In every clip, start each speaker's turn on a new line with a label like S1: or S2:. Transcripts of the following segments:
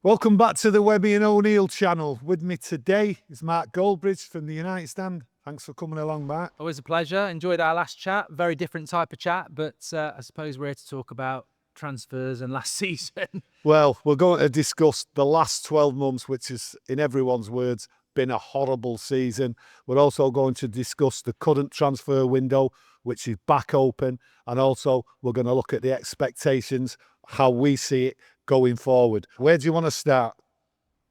S1: Welcome back to the Webby and O'Neill channel. With me today is Mark Goldbridge from the United Stand. Thanks for coming along, Mark.
S2: Always a pleasure. Enjoyed our last chat. Very different type of chat, but I suppose we're here to talk about transfers and last season.
S1: Well, we're going to discuss the last 12 months, which is, in everyone's words, been a horrible season. We're also going to discuss the current transfer window, which is back open. And also, we're going to look at the expectations, how we see it going forward. Where do you want to start?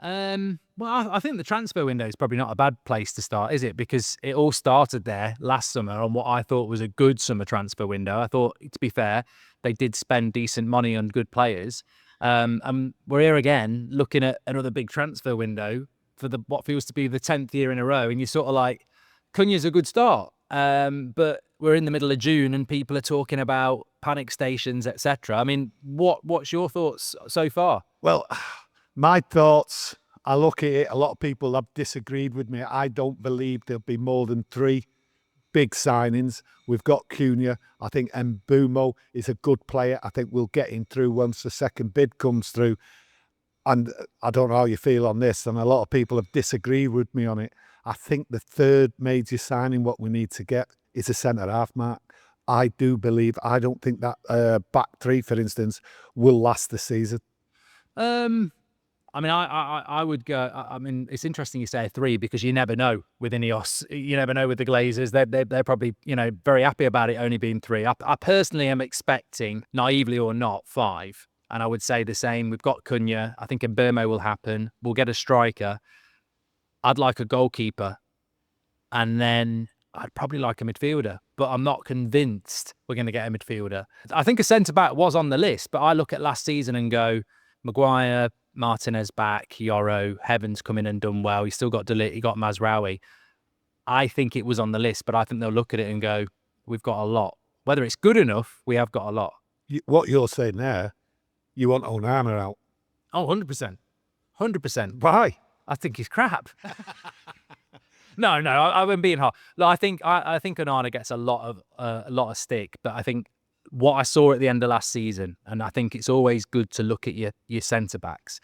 S2: Well, I think the transfer window is probably not a bad place to start, is it? Because it all started there last summer on what I thought was a good summer transfer window. I thought, to be fair, they did spend decent money on good players. And we're here again looking at another big transfer window for what feels to be the 10th year in a row. And you're sort of like, Cunha's a good start. But we're in the middle of June and people are talking about panic stations, etc. I mean, what's your thoughts so far?
S1: Well, my thoughts, I look at it, a lot of people have disagreed with me. I don't believe there'll be more than 3 big signings. We've got Cunha. I think Bruno is a good player. I think we'll get him through once the second bid comes through. And I don't know how you feel on this, and a lot of people have disagreed with me on it. I think the third major signing, what we need to get, is a centre-half, Mark. I do believe, I don't think that back 3, for instance, will last the season.
S2: I mean, I would go. I mean, it's interesting you say 3 because you never know with INEOS. You never know with the Glazers. They're probably very happy about it only being 3. I personally am expecting, naively or not, 5. And I would say the same. We've got Cunha. I think Mbeumo will happen. We'll get a striker. I'd like a goalkeeper, and then I'd probably like a midfielder. But I'm not convinced we're going to get a midfielder. I think a centre back was on the list, but I look at last season and go, Maguire, Martinez back, Yoro, Heaven's come in and done well. He's still got Delit, he got Mazraoui. I think it was on the list, but I think they'll look at it and go, we've got a lot. Whether it's good enough, we have got a lot.
S1: What you're saying there, you want Onana out.
S2: Oh, 100%. 100%.
S1: Why?
S2: I think he's crap. No, I've been being hard. Look, I think Onana gets a lot of stick, but I think what I saw at the end of last season, and I think it's always good to look at your centre backs,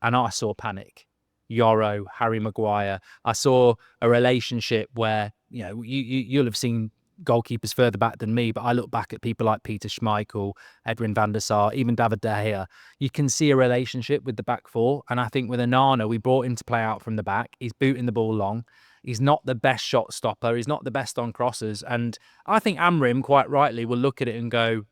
S2: and I saw panic. Yoro, Harry Maguire. I saw a relationship where you'll have seen goalkeepers further back than me, but I look back at people like Peter Schmeichel, Edwin van der Sar, even David De Gea. You can see a relationship with the back 4, and I think with Onana, we brought him to play out from the back. He's booting the ball long. He's not the best shot stopper. He's not the best on crosses. And I think Amorim, quite rightly, will look at it and go,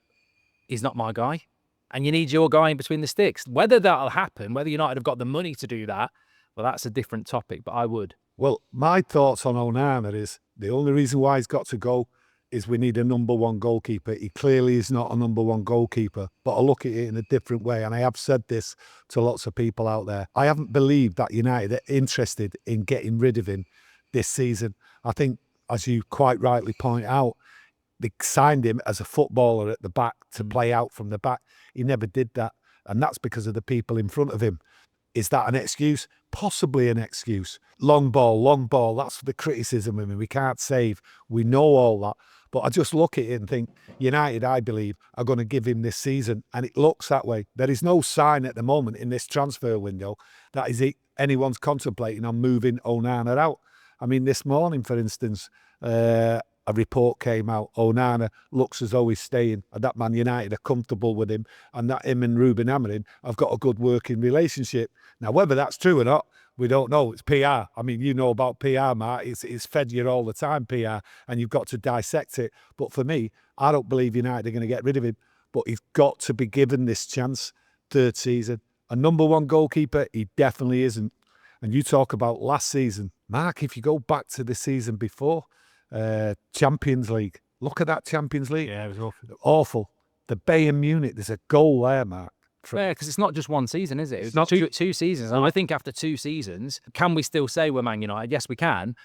S2: he's not my guy. And you need your guy in between the sticks. Whether that'll happen, whether United have got the money to do that, well, that's a different topic, but I would.
S1: Well, my thoughts on Onana is the only reason why he's got to go is we need a number 1 goalkeeper. He clearly is not a number 1 goalkeeper, but I look at it in a different way. And I have said this to lots of people out there. I haven't believed that United are interested in getting rid of him this season. I think, as you quite rightly point out, they signed him as a footballer at the back to play out from the back. He never did that. And that's because of the people in front of him. Is that an excuse? Possibly an excuse. Long ball. That's the criticism of him. We can't save. We know all that. But I just look at it and think, United, I believe, are going to give him this season. And it looks that way. There is no sign at the moment in this transfer window that anyone's contemplating on moving Onana out. I mean, this morning, for instance, a report came out. Onana looks as though he's staying, and that Man United are comfortable with him, and that him and Ruben Amorim have got a good working relationship. Now, whether that's true or not, we don't know. It's PR. I mean, you know about PR, Mark. It's fed you all the time, PR, and you've got to dissect it. But for me, I don't believe United are going to get rid of him, but he's got to be given this chance, 3rd season. A number 1 goalkeeper, he definitely isn't. And you talk about last season. Mark, if you go back to the season before, Champions League. Look at that Champions League.
S2: Yeah, it was awful.
S1: Awful. The Bayern Munich, there's a goal there, Mark.
S2: Yeah, because it's not just one season, is it? It's not two seasons. And I think after 2 seasons, can we still say we're Man United? Yes, we can.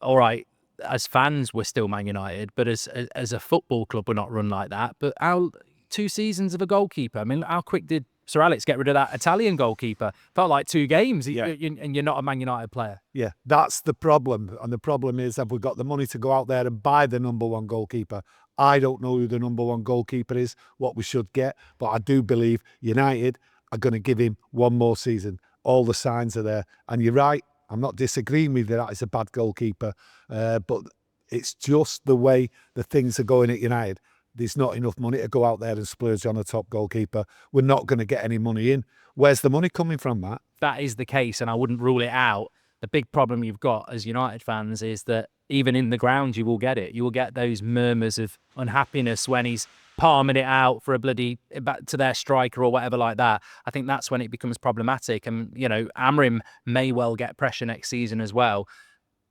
S2: All right, as fans, we're still Man United. But as a football club, we're not run like that. But our 2 seasons of a goalkeeper, I mean, how quick did Sir Alex get rid of that Italian goalkeeper? Felt like 2 games, and you're not a Man United player.
S1: Yeah, that's the problem. And the problem is, have we got the money to go out there and buy the number 1 goalkeeper? I don't know who the number 1 goalkeeper is, what we should get, but I do believe United are going to give him 1 more season. all the signs are there. And you're right, I'm not disagreeing with you that he's a bad goalkeeper, but it's just the way the things are going at United. There's not enough money to go out there and splurge on a top goalkeeper. We're not going to get any money in. Where's the money coming from, Matt?
S2: That is the case, and I wouldn't rule it out. The big problem you've got as United fans is that even in the ground, you will get it. You will get those murmurs of unhappiness when he's palming it out for a bloody back to their striker or whatever like that. I think that's when it becomes problematic. And, you know, Amorim may well get pressure next season as well.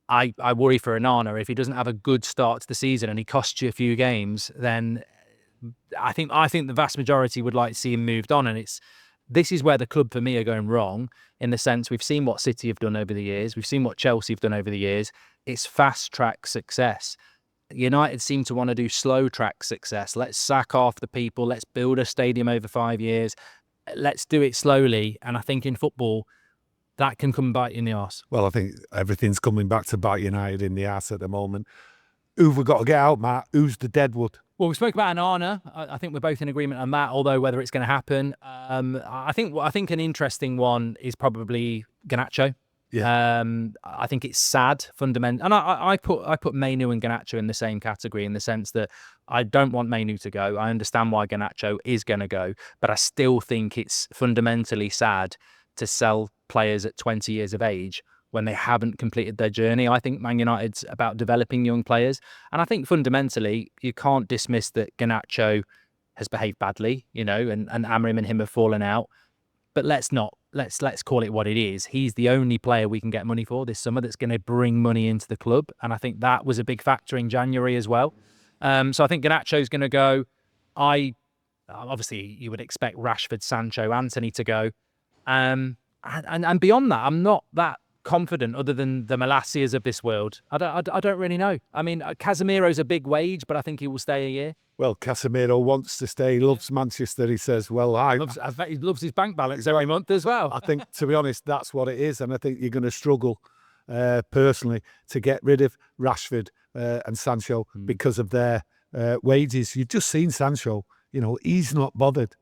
S2: I worry for Onana. If he doesn't have a good start to the season and he costs you a few games, then I think the vast majority would like to see him moved on. And this is where the club for me are going wrong, in the sense we've seen what City have done over the years. We've seen what Chelsea have done over the years. It's fast track success. United seem to want to do slow track success. Let's sack off the people. Let's build a stadium over 5 years. Let's do it slowly. And I think in football, that can come bite you in the arse.
S1: Well, I think everything's coming back to bite United in the arse at the moment. Who've we got to get out, Matt? Who's the deadwood?
S2: Well, we spoke about Onana. I think we're both in agreement on that, although whether it's going to happen, I think an interesting one is probably Garnacho.
S1: Yeah.
S2: I think it's sad, fundamental, and I put Mainu and Garnacho in the same category, in the sense that I don't want Mainu to go. I understand why Garnacho is going to go, but I still think it's fundamentally sad to sell players at 20 years of age when they haven't completed their journey. I think Man United's about developing young players, and I think fundamentally you can't dismiss that Garnacho has behaved badly, you know, and Amorim and him have fallen out. But let's call it what it is. He's the only player we can get money for this summer that's going to bring money into the club, and I think that was a big factor in January as well. So I think Garnacho's going to go. Obviously you would expect Rashford, Sancho, Anthony to go, and beyond that, I'm not that confident, other than the Malacias of this world. I don't really know. I mean, Casemiro's a big wage, but I think he will stay a year.
S1: Well, Casemiro wants to stay. He loves Manchester. He says, well,
S2: I bet he loves his bank balance every month as well.
S1: I think, to be honest, that's what it is. And I think you're going to struggle, personally, to get rid of Rashford and Sancho because of their wages. You've just seen Sancho, you know, he's not bothered.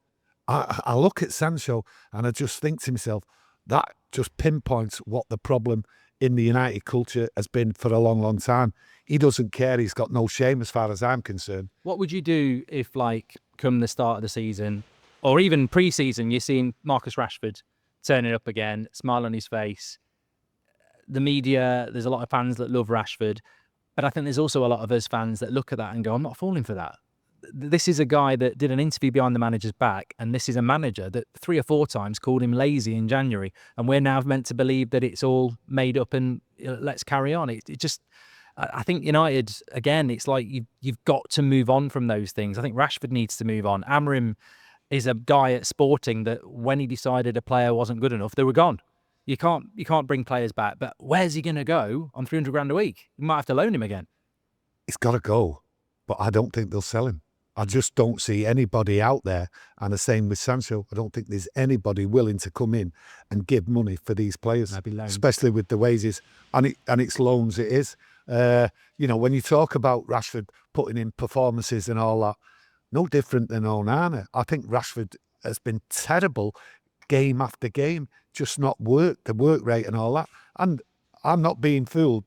S1: I look at Sancho and I just think to myself, that just pinpoints what the problem in the United culture has been for a long, long time. He doesn't care. He's got no shame as far as I'm concerned.
S2: What would you do if, like, come the start of the season, or even pre-season, you're seeing Marcus Rashford turning up again, smile on his face? The media, there's a lot of fans that love Rashford, but I think there's also a lot of us fans that look at that and go, I'm not falling for that. This is a guy that did an interview behind the manager's back, and this is a manager that 3 or 4 times called him lazy in January, and we're now meant to believe that it's all made up and let's carry on. It just, I think United, again, it's like you've got to move on from those things. I think Rashford needs to move on. Amorim is a guy at Sporting that when he decided a player wasn't good enough, they were gone. You can't bring players back, but where's he going to go on 300 grand a week? You might have to loan him again.
S1: He's got to go, but I don't think they'll sell him. I just don't see anybody out there, and the same with Sancho. I don't think there's anybody willing to come in and give money for these players, especially with the wages. And it's loans, it is. You know, when you talk about Rashford putting in performances and all that, no different than Onana. I think Rashford has been terrible game after game, just not worked, the work rate and all that. And I'm not being fooled.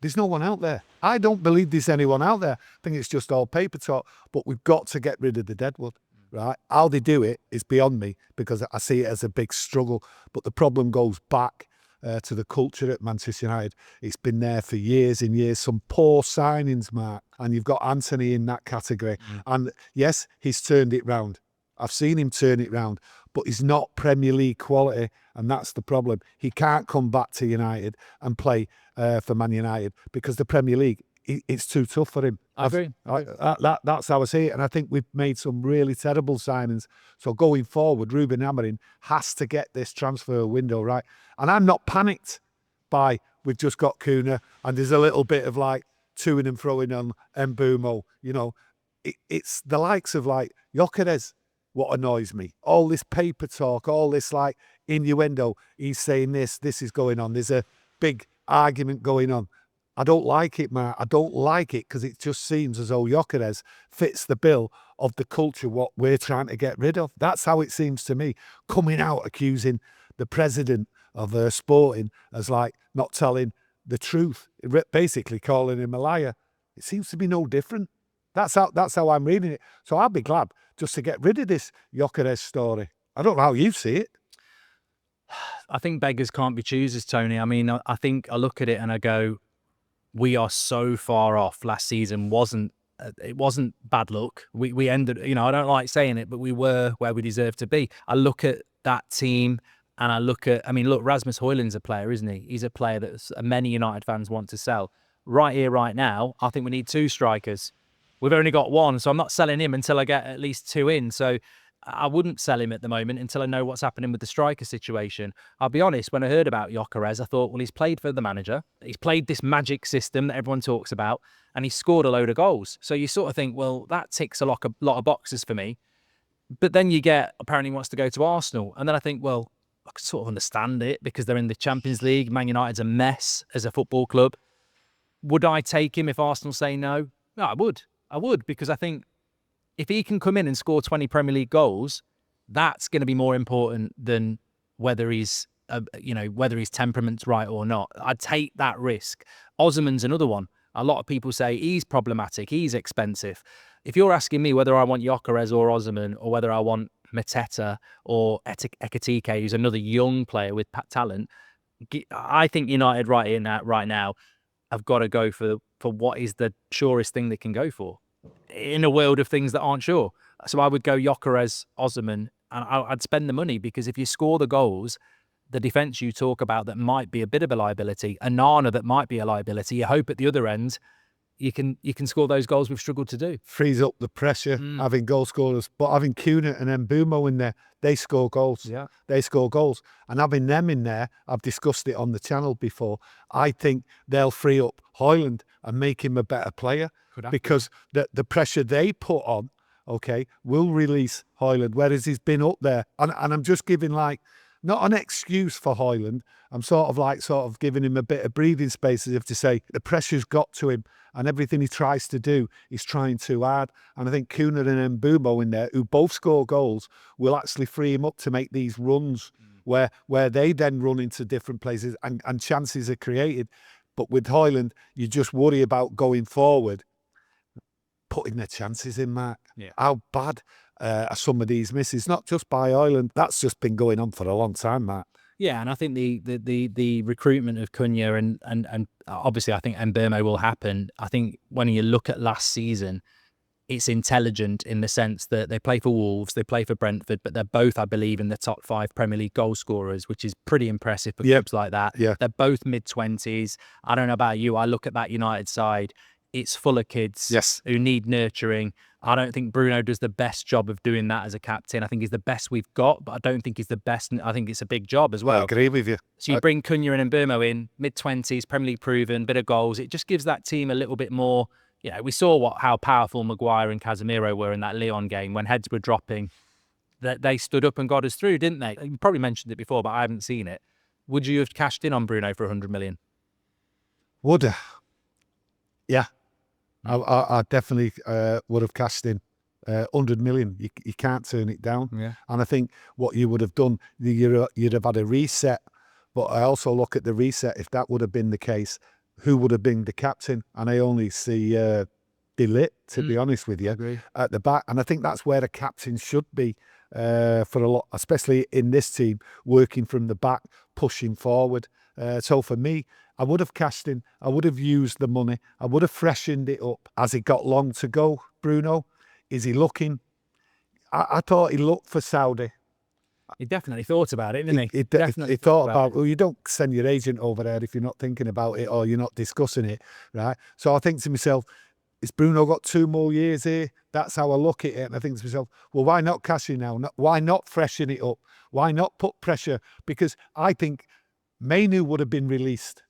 S1: There's no one out there. I don't believe there's anyone out there. I think it's just all paper talk. But we've got to get rid of the deadwood, right? How they do it is beyond me, because I see it as a big struggle. But the problem goes back to the culture at Manchester United. It's been there for years and years. Some poor signings, Mark. And you've got Anthony in that category. And yes, he's turned it round. I've seen him turn it round. But he's not Premier League quality, and that's the problem. He can't come back to United and play for Man United, because the Premier League, it's too tough for him.
S2: I agree.
S1: That's how I see it, and I think we've made some really terrible signings. So going forward, Ruben Amorim has to get this transfer window right. And I'm not panicked by we've just got Kuna, and there's a little bit of like toing and throwing on Mbumo. You know, it's the likes of like Gyökeres. What annoys me, all this paper talk, all this like innuendo. He's saying this is going on. There's a big argument going on. I don't like it, Matt. I don't like it, because it just seems as though Gyökeres fits the bill of the culture what we're trying to get rid of. That's how it seems to me. Coming out accusing the president of Sporting as like not telling the truth, basically calling him a liar. It seems to be no different. That's how I'm reading it. So I'll be glad just to get rid of this Gyökeres story. I don't know how you see it.
S2: I think beggars can't be choosers, Tony. I mean, I think I look at it and I go, we are so far off. Last season it wasn't bad luck. We ended, I don't like saying it, but we were where we deserved to be. I look at that team and I look, Rasmus Højlund's a player, isn't he? He's a player that many United fans want to sell. Right here, right now, I think we need 2 strikers. We've only got 1, so I'm not selling him until I get at least 2 in. So I wouldn't sell him at the moment until I know what's happening with the striker situation. I'll be honest, when I heard about Gyökeres, I thought, well, he's played for the manager. He's played this magic system that everyone talks about, and he's scored a load of goals. So you sort of think, well, that ticks a lot of boxes for me. But then you get, apparently he wants to go to Arsenal. And then I think, well, I can sort of understand it because they're in the Champions League. Man United's a mess as a football club. Would I take him if Arsenal say no? No, I would. I would, because I think if he can come in and score 20 Premier League goals, that's going to be more important than whether he's, whether his temperament's right or not. I'd take that risk. Osman's another one. A lot of people say he's problematic, he's expensive. If you're asking me whether I want Gyökeres or Osman, or whether I want Mateta or Ekitike, who's another young player with talent, I think United right now have got to go for what is the surest thing they can go for in a world of things that aren't sure. So I would go Gyökeres, Osman, and I'd spend the money, because if you score the goals, the defence you talk about that might be a bit of a liability, Onana that might be a liability, you hope at the other end you can score those goals we've struggled to do.
S1: Frees up the pressure, having goal scorers. But having Kuna and Mbeumo in there, they score goals.
S2: Yeah.
S1: They score goals. And having them in there, I've discussed it on the channel before, I think they'll free up Højlund and make him a better player, because the pressure they put on, will release Højlund, whereas he's been up there. And I'm just giving not an excuse for Højlund. I'm sort of giving him a bit of breathing space, as if to say the pressure's got to him and everything he tries to do, he's trying too hard. And I think Kuna and Mbeumo in there, who both score goals, will actually free him up to make these runs where they then run into different places and chances are created. But with Højlund, you just worry about going forward, putting the chances in, Mark.
S2: Yeah.
S1: How bad are some of these misses? Not just by Højlund. That's just been going on for a long time, Mark.
S2: Yeah, and I think the recruitment of Cunha and obviously I think Mbeumo will happen. I think when you look at last season, it's intelligent in the sense that they play for Wolves, they play for Brentford, but they're both, I believe, in the top 5 Premier League goal scorers, which is pretty impressive for clubs like that.
S1: Yeah.
S2: They're both mid-20s. I don't know about you. I look at that United side. It's full of kids who need nurturing. I don't think Bruno does the best job of doing that as a captain. I think he's the best we've got, but I don't think he's the best. I think it's a big job as well.
S1: I agree with you.
S2: So you bring Cunha and Mbeumo in, mid-20s, Premier League proven, bit of goals. It just gives that team a little bit more. We saw how powerful Maguire and Casemiro were in that Lyon game when heads were dropping. That they stood up and got us through, didn't they? You probably mentioned it before, but I haven't seen it. Would you have cashed in on Bruno for 100 million?
S1: Would I? Yeah. I definitely would have cashed in 100 million. You can't turn it down.
S2: Yeah.
S1: And I think what you would have done, you'd have had a reset. But I also look at the reset. If that would have been the case, who would have been the captain? And I only see De Ligt, to be honest with you, at the back. And I think that's where a captain should be for a lot, especially in this team, working from the back, pushing forward. So for me, I would have cashed in. I would have used the money. I would have freshened it up. Has it got long to go, Bruno? Is he looking? I thought he looked for Saudi.
S2: He definitely thought about it, didn't he?
S1: He definitely thought about it. Well, you don't send your agent over there if you're not thinking about it or you're not discussing it, right? So I think to myself, has Bruno got 2 more years here? That's how I look at it. And I think to myself, well, why not cash in now? Why not freshen it up? Why not put pressure? Because I think Mainu would have been released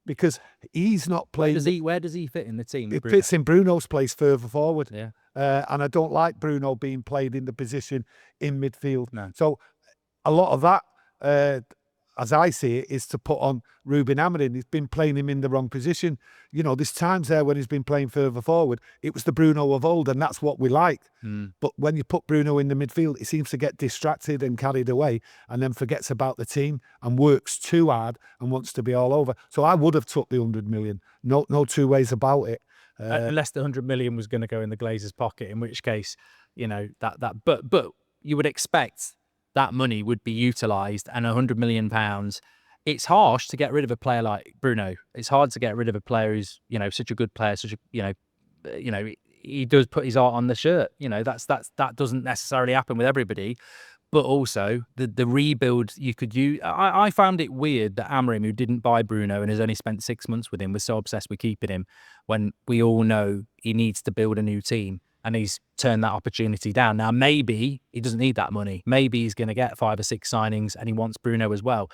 S1: because he's not playing.
S2: Where does he fit in the team?
S1: It fits in Bruno's place further forward.
S2: Yeah.
S1: And I don't like Bruno being played in the position in midfield.
S2: No.
S1: So a lot of that, as I see it, is to put on Ruben Amorim. He's been playing him in the wrong position. You know, there's times there when he's been playing further forward. It was the Bruno of old, and that's what we like. But when you put Bruno in the midfield, he seems to get distracted and carried away, and then forgets about the team and works too hard and wants to be all over. So I would have took the 100 million. No two ways about it.
S2: Unless the 100 million was going to go in the Glazers' pocket, in which case, you know, but you would expect that money would be utilised, and 100 million pounds. It's harsh to get rid of a player like Bruno. It's hard to get rid of a player who's, you know, such a good player, such a, you know, he does put his art on the shirt. You know, that doesn't necessarily happen with everybody. But also the rebuild you could use. I found it weird that Amorim, who didn't buy Bruno and has only spent 6 months with him, was so obsessed with keeping him when we all know he needs to build a new team, and he's turned that opportunity down. Now, maybe he doesn't need that money. Maybe he's going to get 5 or 6 signings and he wants Bruno as well.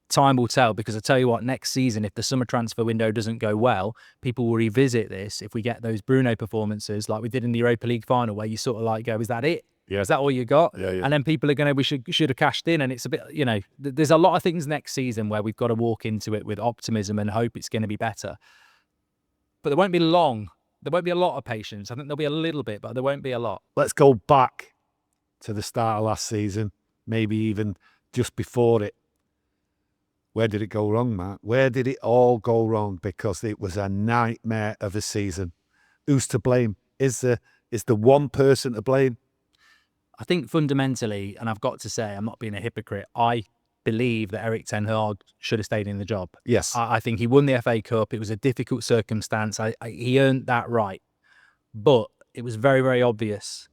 S2: Time will tell, because I tell you what, next season, if the summer transfer window doesn't go well, people will revisit this. If we get those Bruno performances like we did in the Europa League final, where you sort of like go, is that it?
S1: Yeah.
S2: Is that all you got?
S1: Yeah.
S2: And then people are going to, we should have cashed in. And it's a bit, you know, there's a lot of things next season where we've got to walk into it with optimism and hope it's going to be better. But there won't be long. There won't be a lot of patience. I think there'll be a little bit, but there won't be a lot.
S1: Let's go back to the start of last season, maybe even just before it. Where did it go wrong, Matt? Where did it all go wrong? Because it was a nightmare of a season. Who's to blame? Is the one person to blame?
S2: I think fundamentally, and I've got to say, I'm not being a hypocrite, I believe that Erik ten Hag should have stayed in the job.
S1: Yes.
S2: I think he won the FA Cup. It was a difficult circumstance. He earned that right. But it was very, very obvious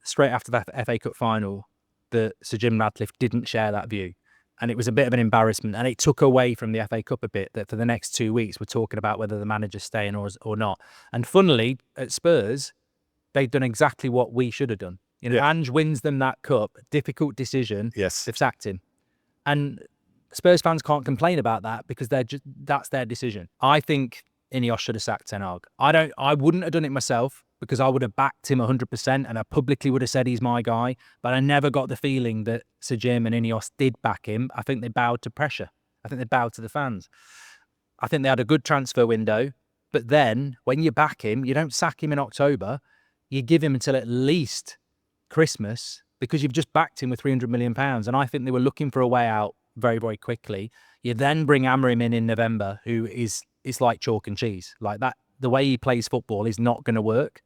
S2: straight after that FA Cup final that Sir Jim Ratcliffe didn't share that view. And it was a bit of an embarrassment. And it took away from the FA Cup a bit, that for the next 2 weeks, we're talking about whether the manager's staying or not. And funnily, at Spurs, they've done exactly what we should have done. You know, Ange wins them that cup, difficult decision.
S1: Yes.
S2: They've sacked him. And Spurs fans can't complain about that, because that's their decision. I think INEOS should have sacked Ten Hag. I wouldn't have done it myself, because I would have backed him 100% and I publicly would have said he's my guy. But I never got the feeling that Sir Jim and INEOS did back him. I think they bowed to pressure. I think they bowed to the fans. I think they had a good transfer window. But then when you back him, you don't sack him in October. You give him until at least Christmas, because you've just backed him with £300 million. And I think they were looking for a way out very, very quickly. You then bring Amorim in November, who is like chalk and cheese. Like that, the way he plays football is not going to work.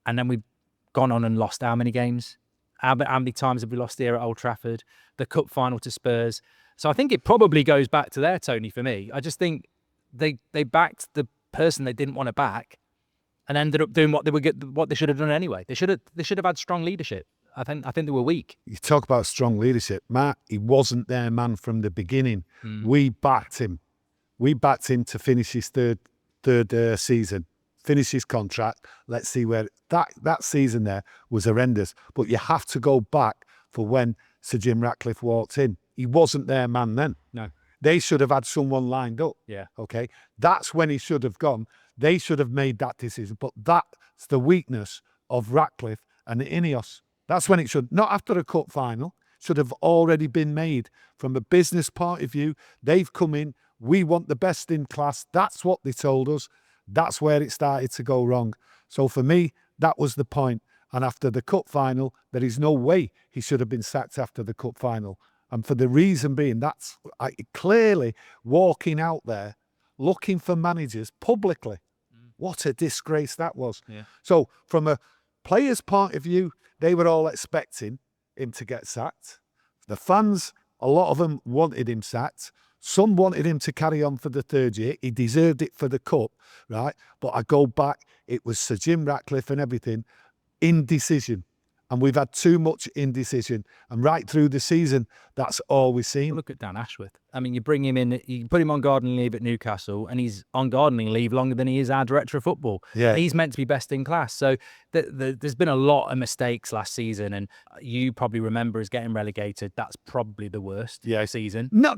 S2: And then we've gone on and lost how many games? How many times have we lost here at Old Trafford? The cup final to Spurs. So I think it probably goes back to there, Tony, for me. I just think they backed the person they didn't want to back and ended up doing what they should have done anyway. They should have had strong leadership. I think they were weak. You
S1: talk about strong leadership, Matt. He wasn't their man from the beginning. We backed him. We backed him to finish his third season, finish his contract. Let's see where that season there was horrendous. But you have to go back for when Sir Jim Ratcliffe walked in. He wasn't their man then.
S2: No.
S1: They should have had someone lined up.
S2: Yeah.
S1: Okay. That's when he should have gone. They should have made that decision. But that's the weakness of Ratcliffe and INEOS. That's when it should, not after a cup final, should have already been made. From a business point of view, they've come in, we want the best in class. That's what they told us. That's where it started to go wrong. So for me, that was the point. And after the cup final, there is no way he should have been sacked after the cup final. And for the reason being, that's clearly walking out there, looking for managers publicly. What a disgrace that was.
S2: Yeah.
S1: So from a player's point of view, they were all expecting him to get sacked. The fans, a lot of them wanted him sacked. Some wanted him to carry on for the third year. He deserved it for the cup, right? But I go back, it was Sir Jim Ratcliffe and everything, indecision. And we've had too much indecision. And right through the season, that's all we've seen.
S2: Look at Dan Ashworth. I mean, you bring him in, you put him on gardening leave at Newcastle, and he's on gardening leave longer than he is our director of football.
S1: Yeah.
S2: And he's meant to be best in class. So there's been a lot of mistakes last season, and you probably remember us getting relegated. That's probably the worst season.
S1: No,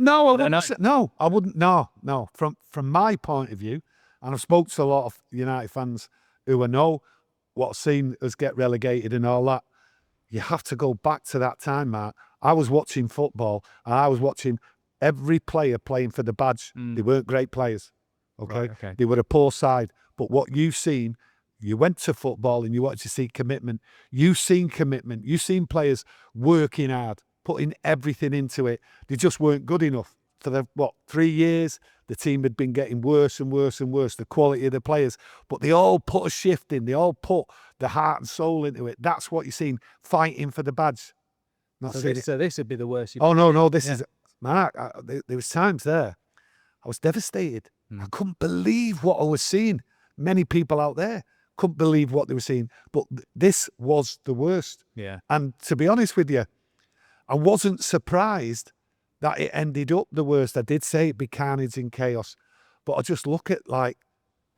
S1: I wouldn't. No. From my point of view, and I've spoke to a lot of United fans who I know what's seen us get relegated and all that. You have to go back to that time, Mark. I was watching football and I was watching every player playing for the badge. They weren't great players. Okay?
S2: Right, okay.
S1: They were a poor side. But what you've seen, you went to football and you wanted to see commitment. You've seen commitment. You've seen players working hard, putting everything into it. They just weren't good enough. For the, 3 years, the team had been getting worse and worse and worse, the quality of the players. But they all put a shift in. They all put the heart and soul into it. That's what you're seeing, fighting for the badge.
S2: So this would be the worst.
S1: Oh, no, this is... Mark, there was times there, I was devastated. I couldn't believe what I was seeing. Many people out there couldn't believe what they were seeing. But this was the worst.
S2: Yeah.
S1: And to be honest with you, I wasn't surprised that it ended up the worst. I did say it'd be carnage and chaos. But I just look at, like,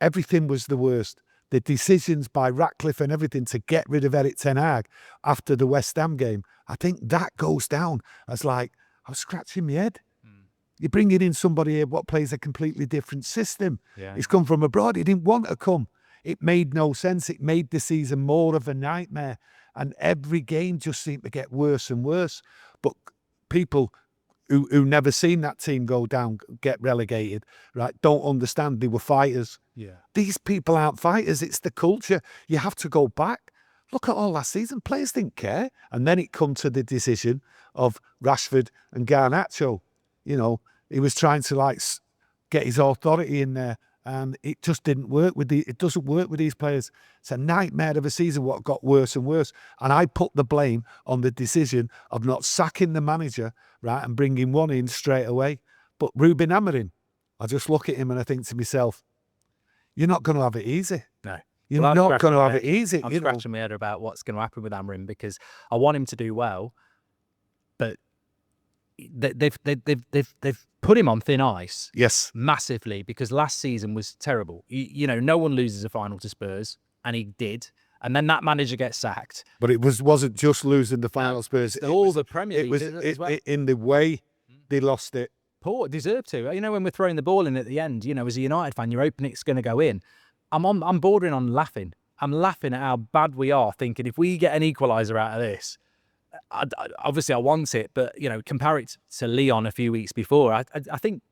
S1: everything was the worst. The decisions by Ratcliffe and everything to get rid of Erik ten Hag after the West Ham game, I think that goes down as, like, I was scratching my head. You're bringing in somebody here what plays a completely different system.
S2: Yeah.
S1: He's come from abroad. He didn't want to come. It made no sense. It made the season more of a nightmare. And every game just seemed to get worse and worse. But people who never seen that team go down, get relegated, right, don't understand. They were fighters.
S2: Yeah.
S1: These people aren't fighters. It's the culture. You have to go back. Look at all last season. Players didn't care. And then it come to the decision of Rashford and Garnacho. You know, he was trying to, like, get his authority in there, and it just didn't work it doesn't work with these players. It's a nightmare of a season what got worse and worse. And I put the blame on the decision of not sacking the manager, right, and bringing one in straight away. But Ruben Amorim, I just look at him and I think to myself, you're not going to have it easy.
S2: No.
S1: You're not going to have it easy.
S2: I'm scratching my head about what's going to happen with Amorim, because I want him to do well, but they've put him on thin ice.
S1: Yes.
S2: Massively, because last season was terrible. You know, no one loses a final to Spurs, and he did. And then that manager gets sacked.
S1: But it wasn't just losing the final Spurs.
S2: The Premier League as well.
S1: In the way they lost it.
S2: Poor, deserved to. You know, when we're throwing the ball in at the end, you know, as a United fan, you're hoping it's going to go in. I'm bordering on laughing. I'm laughing at how bad we are, thinking if we get an equaliser out of this, obviously I want it, but, you know, compare it to Lyon a few weeks before. I think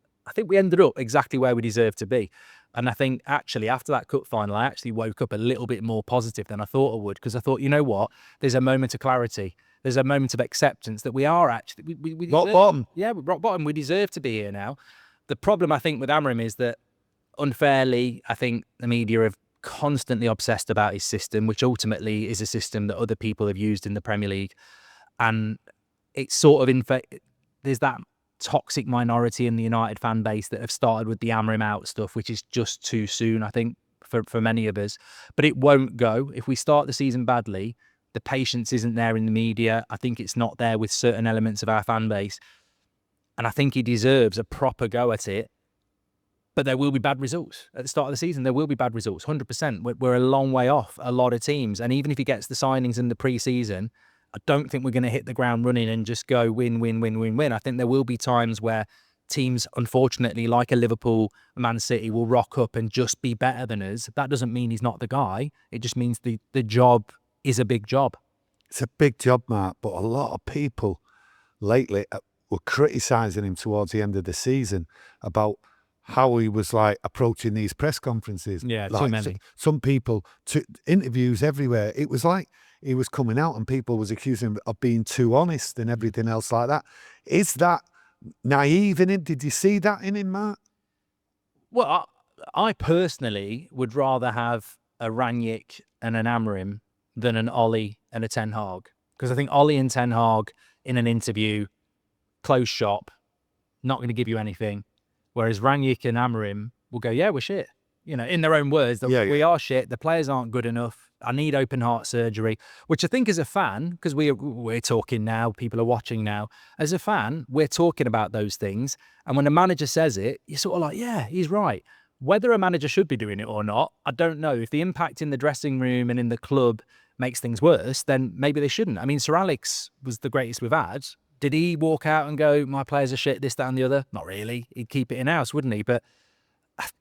S2: we ended up exactly where we deserved to be. And I think actually after that cup final, I actually woke up a little bit more positive than I thought I would, because I thought, you know what, there's a moment of clarity. There's a moment of acceptance that we are actually... we
S1: rock bottom.
S2: Yeah, rock bottom. We deserve to be here now. The problem, I think, with Amorim is that unfairly, I think the media have constantly obsessed about his system, which ultimately is a system that other people have used in the Premier League. And it's sort of... there's that toxic minority in the United fan base that have started with the Amorim out stuff, which is just too soon, I think, for many of us. But it won't go. If we start the season badly, the patience isn't there in the media. I think it's not there with certain elements of our fan base. And I think he deserves a proper go at it. But there will be bad results. At the start of the season, there will be bad results, 100%. We're a long way off a lot of teams. And even if he gets the signings in the pre-season, I don't think we're going to hit the ground running and just go win, win, win, win, win. I think there will be times where teams, unfortunately, like a Liverpool, a Man City, will rock up and just be better than us. That doesn't mean he's not the guy. It just means the job is a big job.
S1: It's a big job, Mark, but a lot of people lately were criticising him towards the end of the season about how he was, like, approaching these press conferences.
S2: Yeah,
S1: like,
S2: too many.
S1: Some people, interviews everywhere. It was like he was coming out and people was accusing him of being too honest and everything else like that. Is that naive in him? Did you see that in him, Mark?
S2: Well, I personally would rather have a Rangnick and an Amorim than an Ollie and a Ten Hag. Because I think Ollie and Ten Hag in an interview, closed shop, not going to give you anything. Whereas Rangnick and Amorim will go, yeah, we're shit. You know, in their own words, we are shit. The players aren't good enough. I need open heart surgery, which I think as a fan, because we're talking now, people are watching now. As a fan, we're talking about those things. And when a manager says it, you're sort of like, yeah, he's right. Whether a manager should be doing it or not, I don't know. If the impact in the dressing room and in the club makes things worse, then maybe they shouldn't. I mean, Sir Alex was the greatest we've had. Did he walk out and go, my players are shit, this, that, and the other? Not really. He'd keep it in-house, wouldn't he? But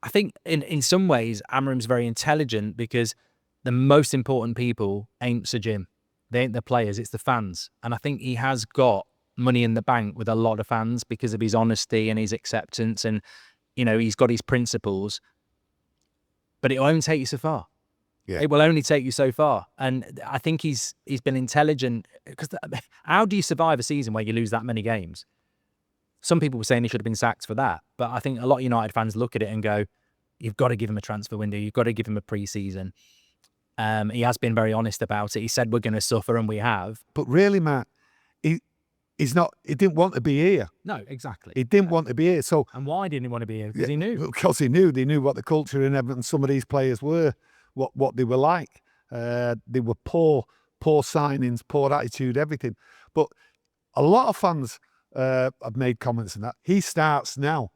S2: I think in some ways, Amorim's very intelligent, because the most important people ain't Sir Jim. They ain't the players, it's the fans. And I think he has got money in the bank with a lot of fans because of his honesty and his acceptance, and he's got his principles. But it will only take you so far.
S1: Yeah.
S2: It will only take you so far. And I think he's been intelligent, because how do you survive a season where you lose that many games? Some people were saying he should have been sacked for that, but I think a lot of United fans look at it and go, you've got to give him a transfer window. You've got to give him a pre-season. He has been very honest about it. He said we're going to suffer, and we have.
S1: But really, Matt, he didn't want to be here.
S2: No, exactly.
S1: He didn't want to be here. So,
S2: and why didn't he want to be here? Because he knew.
S1: Because he knew. They knew what the culture in Everton, some of these players were, what they were like. They were poor signings, poor attitude, everything. But a lot of fans have made comments on that. He starts now.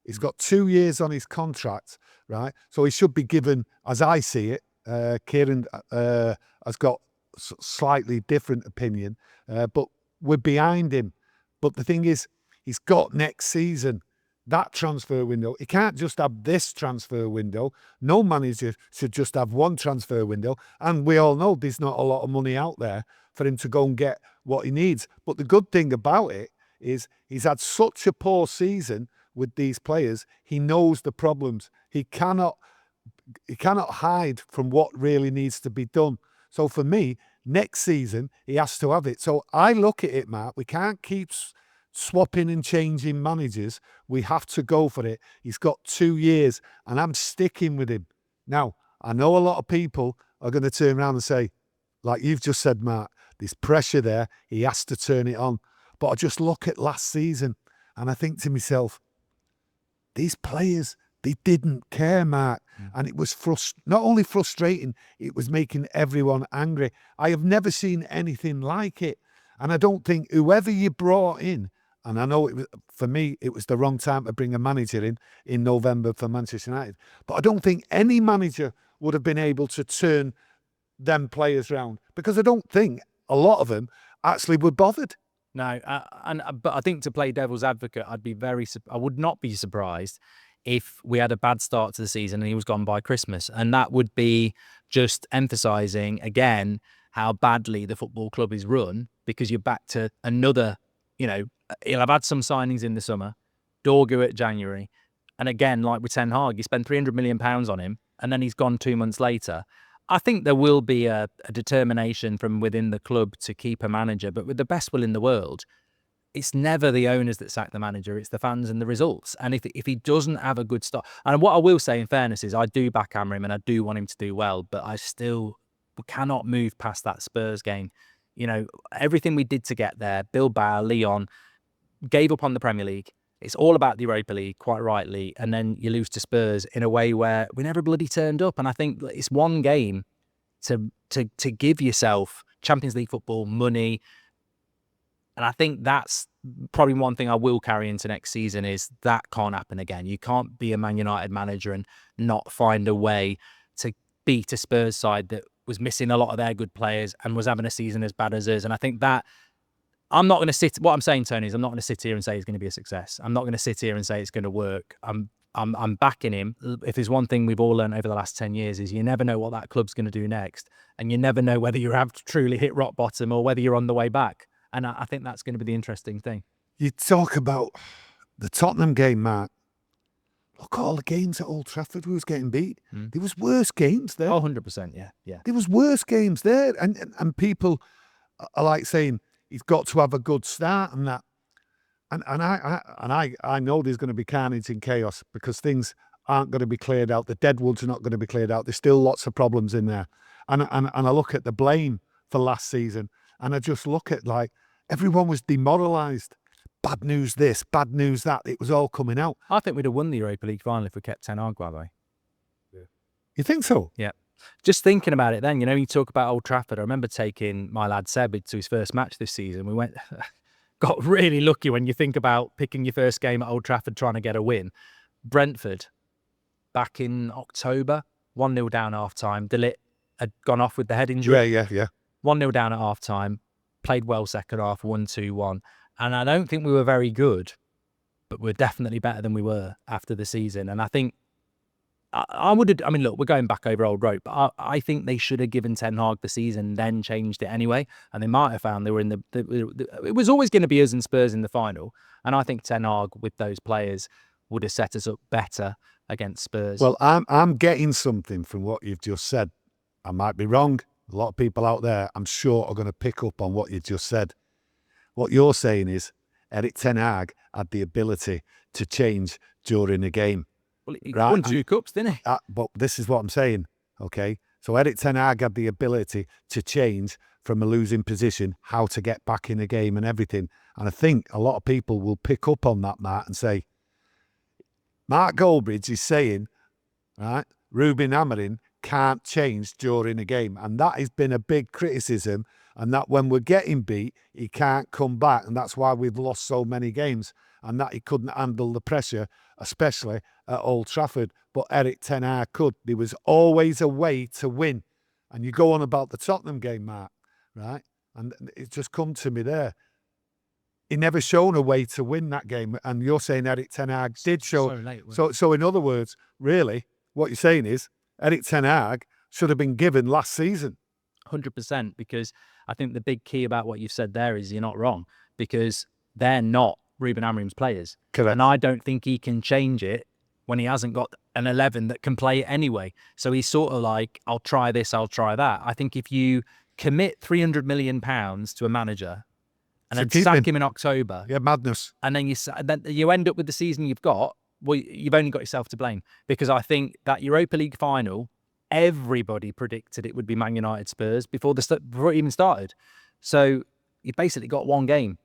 S1: He's got 2 years on his contract, right? So he should be given, as I see it, Kieran has got slightly different opinion, but we're behind him. But the thing is, he's got next season, that transfer window. He can't just have this transfer window. No manager should just have one transfer window. And we all know there's not a lot of money out there for him to go and get what he needs. But the good thing about it is he's had such a poor season with these players. He knows the problems. He cannot hide from what really needs to be done. So for me, next season, he has to have it. So I look at it, Matt, we can't keep swapping and changing managers. We have to go for it. He's got 2 years, and I'm sticking with him. Now, I know a lot of people are going to turn around and say, like you've just said, Matt, there's pressure there. He has to turn it on. But I just look at last season, and I think to myself, these players, they didn't care, Mark. And it was not only frustrating, it was making everyone angry. I have never seen anything like it. And I don't think whoever you brought in, and I know for me, it was the wrong time to bring a manager in November for Manchester United, but I don't think any manager would have been able to turn them players round, because I don't think a lot of them actually were bothered.
S2: No, but I think, to play devil's advocate, I would not be surprised if we had a bad start to the season and he was gone by Christmas. And that would be just emphasising again how badly the football club is run, because you're back to another, he'll have had some signings in the summer, Dorgu at January. And again, like with Ten Hag, you spend £300 million on him and then he's gone 2 months later. I think there will be a determination from within the club to keep a manager, but with the best will in the world, it's never the owners that sack the manager, it's the fans and the results. And if he doesn't have a good start, and what I will say in fairness is I do back Amorim and I do want him to do well, but we cannot move past that Spurs game. Everything we did to get there, Bilbao, Lyon, gave up on the Premier League. It's all about the Europa League, quite rightly, and then you lose to Spurs in a way where we never bloody turned up. And I think it's one game to give yourself Champions League football, money. And I think that's probably one thing I will carry into next season, is that can't happen again. You can't be a Man United manager and not find a way to beat a Spurs side that was missing a lot of their good players and was having a season as bad as us. And I think that I'm not going to what I'm saying, Tony, is I'm not going to sit here and say it's going to be a success. I'm not going to sit here and say it's going to work. I'm backing him. If there's one thing we've all learned over the last 10 years, is you never know what that club's going to do next. And you never know whether you have truly hit rock bottom or whether you're on the way back. And I think that's going to be the interesting thing.
S1: You talk about the Tottenham game, Mark. Look at all the games at Old Trafford who was getting beat. There was worse games there.
S2: Oh, 100%, yeah.
S1: There was worse games there. And people are like saying he's got to have a good start and that. And I know there's going to be carnage and chaos, because things aren't going to be cleared out. The deadwoods are not going to be cleared out. There's still lots of problems in there. And I look at the blame for last season, and I just look at, like, everyone was demoralised. Bad news this, bad news that. It was all coming out.
S2: I think we'd have won the Europa League final if we kept Ten Hag, by the way.
S1: Yeah. You think so?
S2: Yeah. Just thinking about it then, you talk about Old Trafford. I remember taking my lad Seb to his first match this season. We got really lucky when you think about picking your first game at Old Trafford trying to get a win. Brentford, back in October, 1-0 down at half-time. De Ligt had gone off with the head injury.
S1: Yeah.
S2: 1-0 down at half-time. Played well second half, 1-2-1. And I don't think we were very good, but we're definitely better than we were after the season. And I think I would. I mean, look, we're going back over old rope, but I think they should have given Ten Hag the season, then changed it anyway, and they might have found they were in it was always going to be us and Spurs in the final, and I think Ten Hag with those players would have set us up better against Spurs.
S1: Well, I'm getting something from what you've just said. I might be wrong. A lot of people out there, I'm sure, are going to pick up on what you just said. What you're saying is Eric Ten Hag had the ability to change during a game.
S2: Well, he won 2 cups, didn't he?
S1: But this is what I'm saying, okay? So Eric Ten Hag had the ability to change from a losing position, how to get back in a game and everything. And I think a lot of people will pick up on that, Mark, and say, Mark Goldbridge is saying, right, Ruben Amorim can't change during a game. And that has been a big criticism. And that when we're getting beat, he can't come back. And that's why we've lost so many games. And that he couldn't handle the pressure, especially at Old Trafford. But Eric Ten Hag could. There was always a way to win. And you go on about the Tottenham game, Mark, right? And it's just come to me there. He never shown a way to win that game. And you're saying Eric Ten Hag did show.
S2: So late,
S1: So in other words, really, what you're saying is Eric Ten Hag should have been given last season.
S2: 100%, because I think the big key about what you've said there is you're not wrong, because they're not Ruben Amorim's players.
S1: Correct.
S2: And I don't think he can change it when he hasn't got an 11 that can play it anyway. So he's sort of like, I'll try this, I'll try that. I think if you commit £300 million to a manager and then sack him in October,
S1: yeah, madness,
S2: and then you end up with the season you've got, well, you've only got yourself to blame. Because I think that Europa League final, everybody predicted it would be Man United Spurs before it even started. So you've basically got one game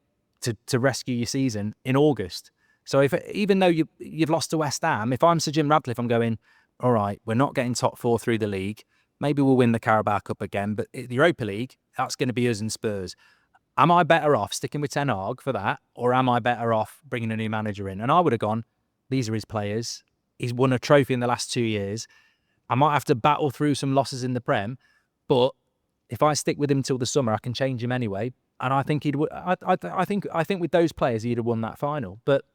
S2: to rescue your season in August. So even though you've lost to West Ham, if I'm Sir Jim Ratcliffe, I'm going, all right, we're not getting top 4 through the league. Maybe we'll win the Carabao Cup again, but the Europa League, that's going to be us and Spurs. Am I better off sticking with Ten Hag for that, or am I better off bringing a new manager in? And I would have gone, these are his players. He's won a trophy in the last 2 years. I might have to battle through some losses in the Prem, but if I stick with him till the summer, I can change him anyway. And I think I think with those players, he'd have won that final. But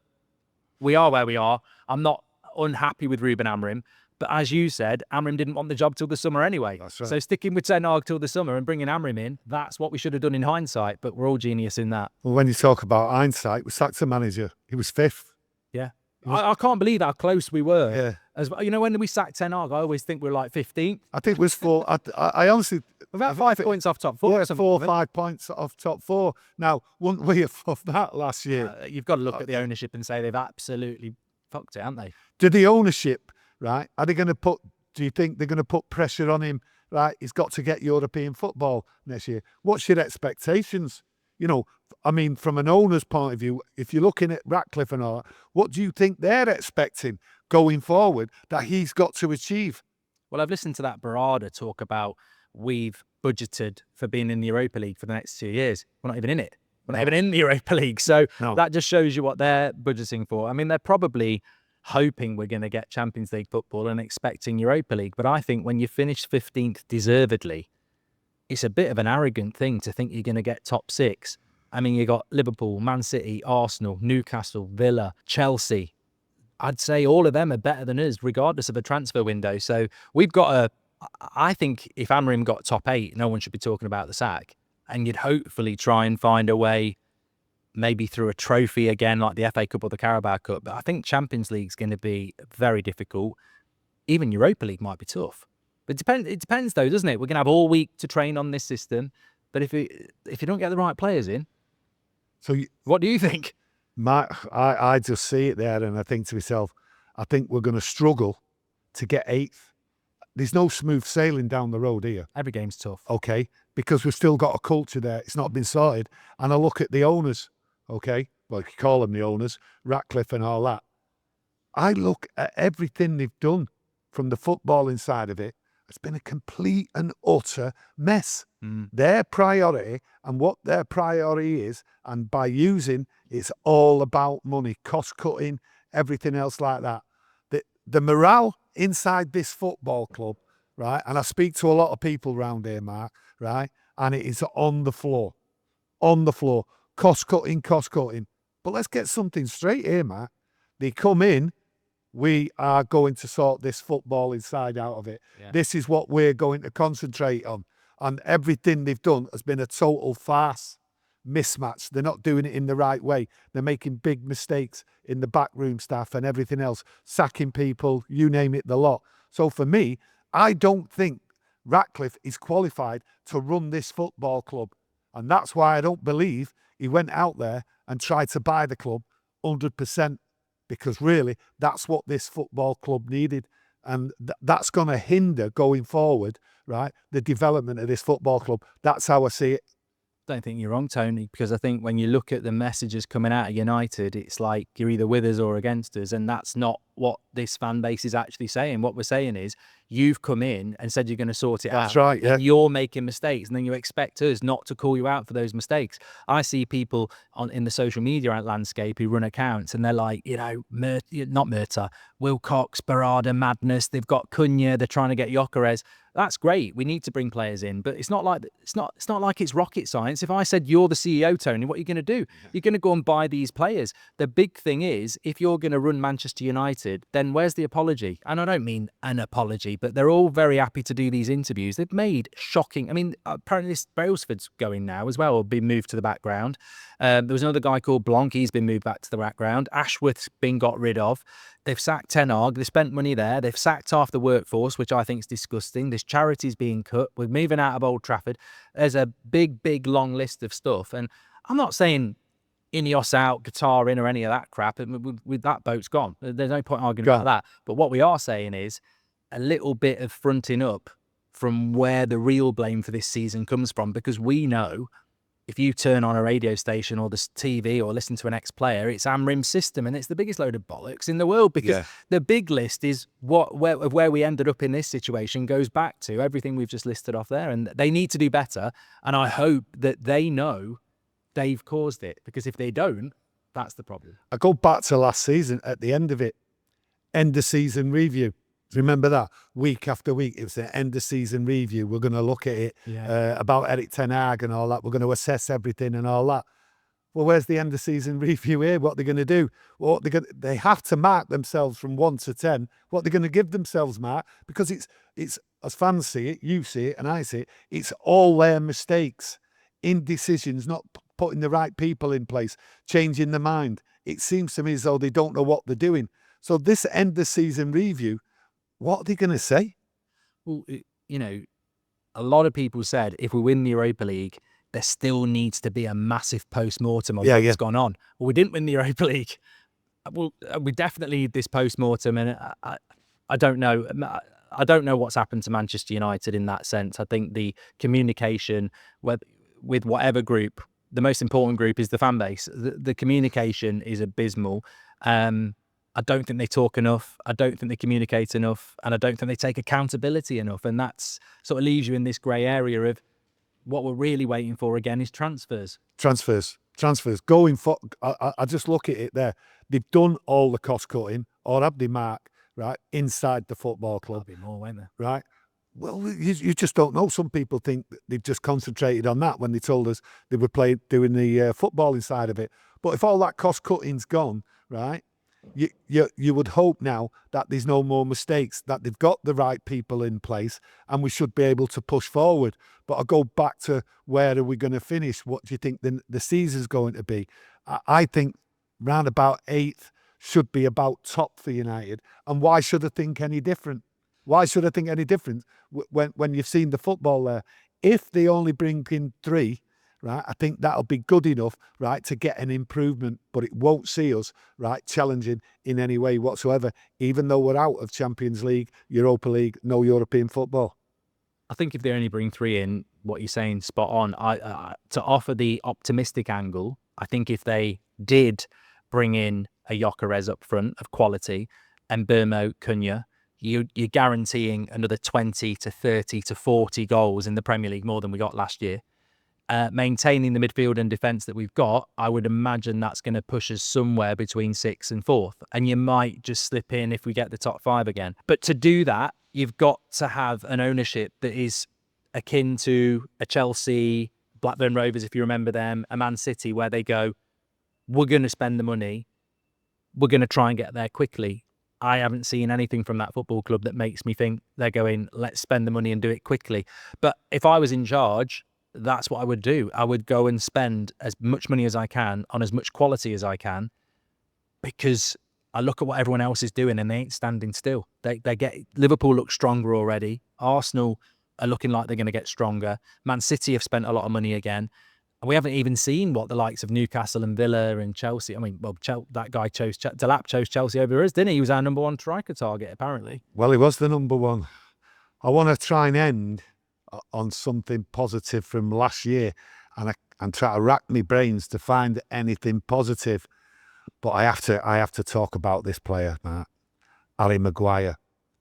S2: we are where we are. I'm not unhappy with Ruben Amorim, but as you said, Amorim didn't want the job till the summer anyway.
S1: That's right.
S2: So sticking with Ten Hag till the summer and bringing Amorim in, that's what we should have done in hindsight. But we're all genius in that.
S1: Well, when you talk about hindsight, we sacked a manager. He was 5th.
S2: Yeah. I can't believe how close we were.
S1: Yeah.
S2: As you know, when we sacked Ten Hag, I always think we're like 15th.
S1: I think it was 4. I honestly...
S2: About 5 points off top 4.
S1: Yeah, 4 or 5 points off top 4. Now, wouldn't we have loved that last year?
S2: You've got to look at the ownership and say they've absolutely fucked it, haven't they?
S1: Did the ownership, right, are they going to put... Do you think they're going to put pressure on him, right? He's got to get European football next year. What's your expectations? You know, I mean, from an owner's point of view, if you're looking at Ratcliffe and all that, what do you think they're expecting going forward that he's got to achieve?
S2: Well, I've listened to that Barada talk about we've budgeted for being in the Europa League for the next 2 years. We're not even in it. We're not even in the Europa League. So that just shows you what they're budgeting for. I mean, they're probably hoping we're going to get Champions League football and expecting Europa League. But I think when you finish 15th deservedly, it's a bit of an arrogant thing to think you're going to get top 6. I mean, you got Liverpool, Man City, Arsenal, Newcastle, Villa, Chelsea. I'd say all of them are better than us, regardless of a transfer window. So we've got I think if Amorim got top 8, no one should be talking about the sack. And you'd hopefully try and find a way, maybe through a trophy again, like the FA Cup or the Carabao Cup. But I think Champions League's going to be very difficult. Even Europa League might be tough. But it depends though, doesn't it? We're going to have all week to train on this system. But if you don't get the right players in, what do you think?
S1: I just see it there and I think to myself, I think we're going to struggle to get 8th. There's no smooth sailing down the road here.
S2: Every game's tough.
S1: Okay, because we've still got a culture there. It's not been sorted. And I look at the owners, okay? Well, you call them the owners, Ratcliffe and all that. I look at everything they've done from the footballing side of it. It's been a complete and utter mess. Their priority and what their priority is, and by using, it's all about money, cost cutting, everything else like that. The morale inside this football club, right? And I speak to a lot of people around here, Mark, right? And it is on the floor. Cost cutting. But let's get something straight here, Mark. They come in we are going to sort this football inside out of it.
S2: Yeah.
S1: This is what we're going to concentrate on. And everything they've done has been a total farce, mismatch. They're not doing it in the right way. They're making big mistakes in the backroom staff and everything else, sacking people, you name it, the lot. So for me, I don't think Ratcliffe is qualified to run this football club. And that's why I don't believe he went out there and tried to buy the club 100%, because really that's what this football club needed. And that's going to hinder going forward, right, the development of this football club. That's how I see it.
S2: I don't think you're wrong, Tony, because I think when you look at the messages coming out of United, it's like you're either with us or against us, and that's not what this fan base is actually saying. What we're saying is you've come in and said you're going to sort it out.
S1: That's right, yeah.
S2: And you're making mistakes, and then you expect us not to call you out for those mistakes. I see people in the social media landscape who run accounts, and they're like, not Murta, Wilcox, Barada, Madness. They've got Cunha. They're trying to get Gyökeres. That's great. We need to bring players in, but it's not like it's rocket science. If I said you're the CEO, Tony, what are you going to do? You're going to go and buy these players. The big thing is, if you're going to run Manchester United, then where's the apology? And I don't mean an apology, but they're all very happy to do these interviews. They've made shocking. I mean, apparently Brailsford's going now as well, or been moved to the background. There was another guy called Blanc. He's been moved back to the background. Ashworth's been got rid of. They've sacked Ten Hag. They spent money there. They've sacked half the workforce, which I think is disgusting. There's charities being cut. We're moving out of Old Trafford. There's a big, big, long list of stuff. And I'm not saying INEOS out, Qatar in, or any of that crap. With that boat's gone. There's no point arguing about that. But what we are saying is a little bit of fronting up from where the real blame for this season comes from, because we know if you turn on a radio station or the TV or listen to an ex-player, it's Amorim's system, and it's the biggest load of bollocks in the world, because the big list is where we ended up in this situation goes back to everything we've just listed off there, and they need to do better. And I hope that they know they've caused it, because if they don't, that's the problem.
S1: I go back to last season at the end of it, end of season review. Remember that? Week after week, it was the end of season review. We're going to look at it about Erik Ten Hag and all that. We're going to assess everything and all that. Well, where's the end of season review here? What are they going to do? They have to mark themselves from 1 to 10. What they're going to give themselves, Mark, because it's as fans see it, you see it, and I see it. It's all their mistakes, indecisions, not putting the right people in place, changing the mind. It seems to me as though they don't know what they're doing. So this end of season review, what are they going to say?
S2: Well, a lot of people said if we win the Europa League, there still needs to be a massive post-mortem on what's gone on. Well, we didn't win the Europa League. Well, we definitely need this post-mortem, and I don't know. I don't know what's happened to Manchester United in that sense. I think the communication with whatever group, the most important group is the fan base. The communication is abysmal. I don't think they talk enough. I don't think they communicate enough. And I don't think they take accountability enough. And that's sort of leaves you in this grey area of what we're really waiting for again is transfers. Transfers.
S1: Going for, I just look at it there. They've done all the cost cutting, or have they, Mark, right, inside the football club.
S2: There'll be more, won't there?
S1: Right. Well, you just don't know. Some people think they've just concentrated on that when they told us they were doing the footballing side of it. But if all that cost cutting's gone, right, you would hope now that there's no more mistakes, that they've got the right people in place, and we should be able to push forward. But I'll go back to, where are we going to finish? What do you think the season's going to be? I think round about 8th should be about top for United. And why should I think any different? Why should I think any different when you've seen the football there? If they only bring in 3, right, I think that'll be good enough, right, to get an improvement, but it won't see us, right, challenging in any way whatsoever, even though we're out of Champions League, Europa League, no European football.
S2: I think if they only bring 3 in, what you're saying, spot on. To offer the optimistic angle, I think if they did bring in a Gyökeres up front of quality and Burmo, Cunha, you're guaranteeing another 20 to 30 to 40 goals in the Premier League, more than we got last year. Maintaining the midfield and defence that we've got, I would imagine that's going to push us somewhere between 6th and 4th. And you might just slip in if we get the top 5 again. But to do that, you've got to have an ownership that is akin to a Chelsea, Blackburn Rovers, if you remember them, a Man City, where they go, we're going to spend the money, we're going to try and get there quickly. I haven't seen anything from that football club that makes me think they're going, let's spend the money and do it quickly. But if I was in charge, that's what I would do. I would go and spend as much money as I can on as much quality as I can, because I look at what everyone else is doing and they ain't standing still. Liverpool look stronger already. Arsenal are looking like they're going to get stronger. Man City have spent a lot of money again. And we haven't even seen what the likes of Newcastle and Villa and Chelsea. I mean, well, that guy Delap chose Chelsea over us, didn't he? He was our number one striker target, apparently.
S1: Well, he was the number one. I want to try and end on something positive from last year, and try to rack my brains to find anything positive. But I have to talk about this player, Matt. Harry Maguire.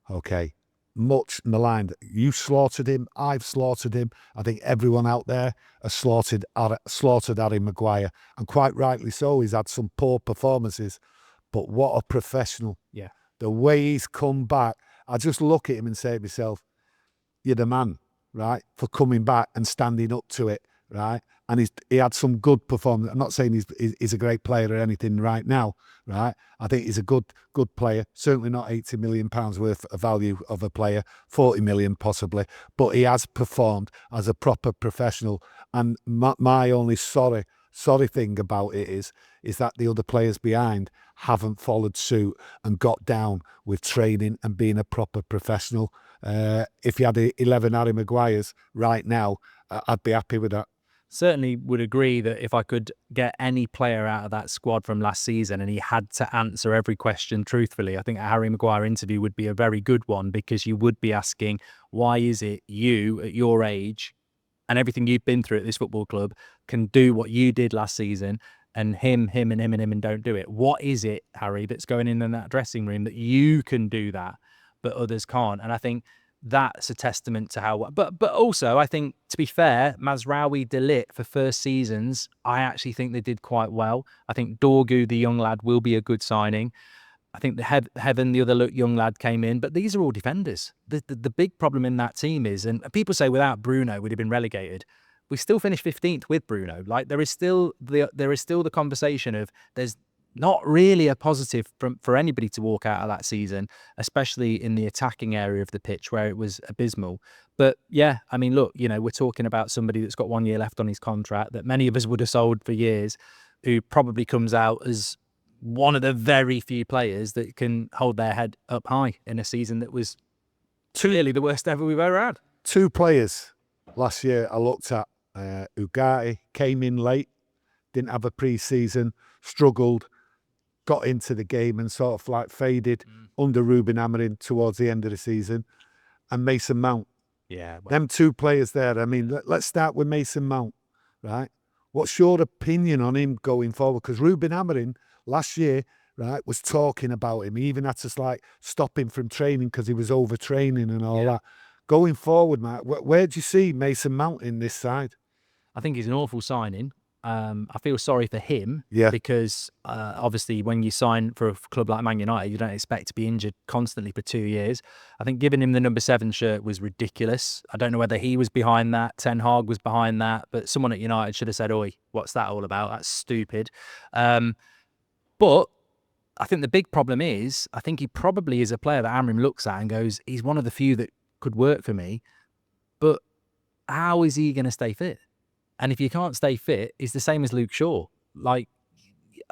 S1: Okay. Much maligned. You slaughtered him. I've slaughtered him. I think everyone out there has slaughtered Harry Maguire. And quite rightly so. He's had some poor performances. But what a professional.
S2: Yeah.
S1: The way he's come back. I just look at him and say to myself, you're the man, right? For coming back and standing up to it, right? And he had some good performance. I'm not saying he's a great player or anything right now, right? I think he's a good player. Certainly not £80 million worth of value of a player, 40 million possibly. But he has performed as a proper professional. And my only sorry thing about it is that the other players behind haven't followed suit and got down with training and being a proper professional. If you had 11 Harry Maguires right now, I'd be happy with that.
S2: Certainly would agree that if I could get any player out of that squad from last season and he had to answer every question truthfully, I think a Harry Maguire interview would be a very good one, because you would be asking, why is it you at your age and everything you've been through at this football club can do what you did last season, and him and don't do it? What is it, Harry, that's going in that dressing room that you can do that but others can't? And I think that's a testament to how. But also, I think, to be fair, Mazraoui, De Ligt for first seasons, I actually think they did quite well. I think Dorgu, the young lad, will be a good signing. I think the Heaven, the other young lad, came in, but these are all defenders. The big problem in that team is, and people say without Bruno we'd have been relegated. We still finished 15th with Bruno. Like, there is still the conversation of there's not really a positive for anybody to walk out of that season, especially in the attacking area of the pitch where it was abysmal. But yeah, I mean, look, we're talking about somebody that's got 1 year left on his contract that many of us would have sold for years, who probably comes out as one of the very few players that can hold their head up high in a season that was clearly the worst ever we've ever had.
S1: Two players last year I looked at. Ugarte came in late, didn't have a pre-season, struggled, got into the game and sort of like faded under Ruben Amorim towards the end of the season. And Mason Mount.
S2: Yeah. Well,
S1: them two players there. I mean, let's start with Mason Mount, right? What's your opinion on him going forward? Because Ruben Amorim last year, right, was talking about him. He even had to stop him from training because he was overtraining and all that. Going forward, Matt, where do you see Mason Mount in this side?
S2: I think he's an awful signing. I feel sorry for him, because obviously when you sign for a club like Man United, you don't expect to be injured constantly for 2 years. I think giving him the number 7 shirt was ridiculous. I don't know whether he was behind that, Ten Hag was behind that, but someone at United should have said, oi, what's that all about? That's stupid. But I think the big problem is, I think he probably is a player that Amorim looks at and goes, he's one of the few that could work for me, but how is he going to stay fit? And if you can't stay fit, it's the same as Luke Shaw. Like,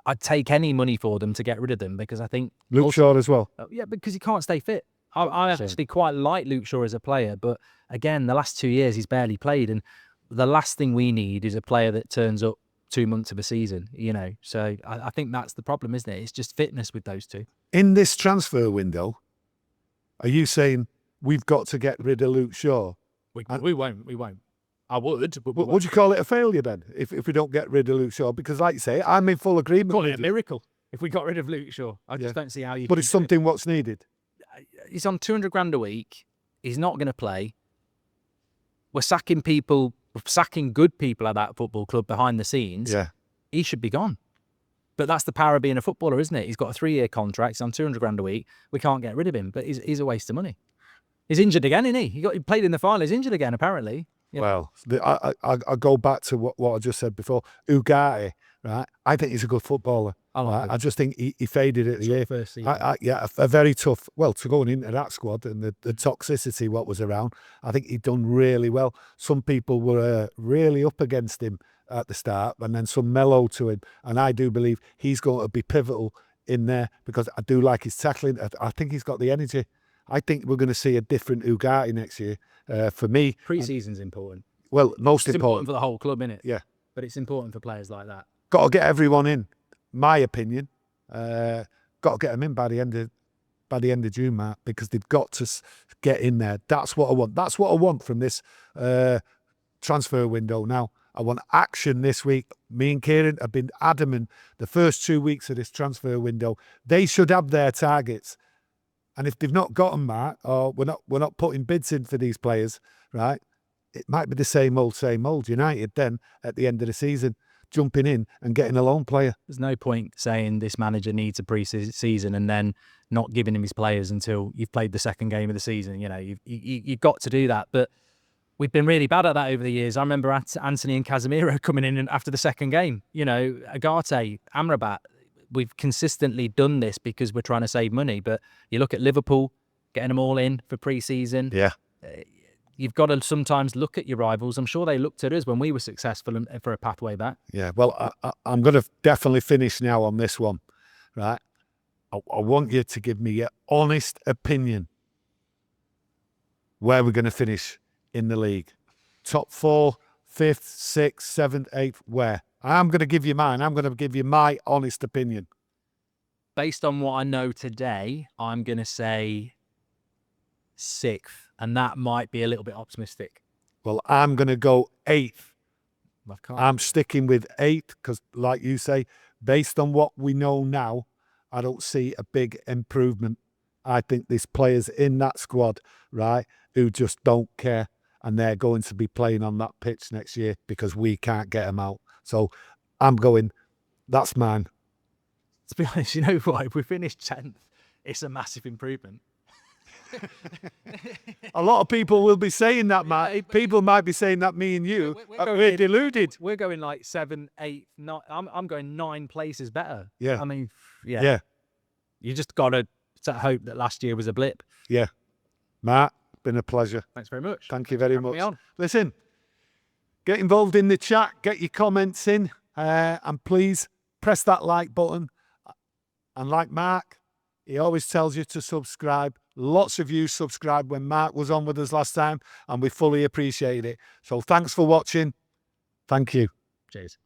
S2: I'd take any money for them to get rid of them, because I think
S1: Luke Shaw as well.
S2: Yeah, because he can't stay fit. I actually quite like Luke Shaw as a player, but again, the last 2 years he's barely played, and the last thing we need is a player that turns up 2 months of a season. So I think that's the problem, isn't it? It's just fitness with those two.
S1: In this transfer window, are you saying we've got to get rid of Luke Shaw?
S2: We won't. I would. But
S1: would you call it a failure then, if we don't get rid of Luke Shaw? Because like you say, I'm in full agreement.
S2: Call it a miracle if we got rid of Luke Shaw. I just don't see how you.
S1: But it's something what's needed.
S2: He's on 200 grand a week. He's not going to play. We're sacking people, sacking good people at that football club behind the scenes.
S1: Yeah,
S2: he should be gone. But that's the power of being a footballer, isn't it? He's got a 3-year contract. He's on 200 grand a week. We can't get rid of him, but he's a waste of money. He's injured again, isn't he? He played in the final. He's injured again, apparently. Yeah.
S1: Well, I go back to what I just said before. Ugarte, right? I think he's a good footballer. I just think he faded at the year.
S2: First season.
S1: Yeah, a very tough. Well, to going into that squad and the toxicity what was around, I think he'd done really well. Some people were really up against him at the start, and then some mellow to him. And I do believe he's going to be pivotal in there because I do like his tackling. I think he's got the energy. I think we're going to see a different Ugarte next year. For me,
S2: Pre-season's important.
S1: well, most
S2: It's important
S1: important.
S2: for the whole club, innit?
S1: Yeah,
S2: But it's important for players like that.
S1: got to get everyone in. My opinion, got to get them in by the end of June, Matt, because they've got to get in there. That's what I want. That's what I want from this transfer window. Now, I want action this week. Me and Kieran have been adamant the first 2 weeks of this transfer window. They should have their targets, and if they've not got them, Matt, or we're not putting bids in for these players, right? It might be the same old United. Then at the end of the season, jumping in and getting a loan player.
S2: There's no point saying this manager needs a pre-season and then not giving him his players until you've played the second game of the season. You know, you've got to do that. But we've been really bad at that over the years. I remember Anthony and Casemiro coming in after the second game. You know, Ugarte, Amrabat. We've consistently done this because we're trying to save money. But you look at Liverpool, getting them all in for pre-season.
S1: Yeah.
S2: You've got to sometimes look at your rivals. I'm sure they looked at us when we were successful for a pathway back.
S1: Yeah, well, I'm going to definitely finish now on this one, right? I want you to give me your honest opinion where we're going to finish in the league. Top 4, 5th, 6th, 7th, 8th, where? I'm going to give you mine. I'm going to give you my honest opinion.
S2: Based on what I know today, I'm going to say 6th. And that might be a little bit optimistic.
S1: Well, I'm going to go 8th.
S2: I
S1: I'm sticking with 8th because, like you say, based on what we know now, I don't see a big improvement. I think there's players in that squad, right, who just don't care, and they're going to be playing on that pitch next year because we can't get them out. So I'm going, that's mine.
S2: To be honest, you know what? If we finish 10th, it's a massive improvement.
S1: A lot of people will be saying that, Matt. People might be saying that, me and you, we're deluded.
S2: We're going like 7, 8, 9. I'm going 9 places better.
S1: Yeah.
S2: I mean, yeah.
S1: Yeah.
S2: You just got to hope that last year was a blip.
S1: Yeah. Matt, been a pleasure.
S2: Thanks very much.
S1: Thank you very
S2: Having me
S1: much.
S2: on.
S1: Listen, get involved in the chat, get your comments in, and please press that like button. And like Mark, he always tells you to subscribe. Lots of you subscribed when Mark was on with us last time, and we fully appreciate it. So thanks for watching. Thank you.
S2: Cheers.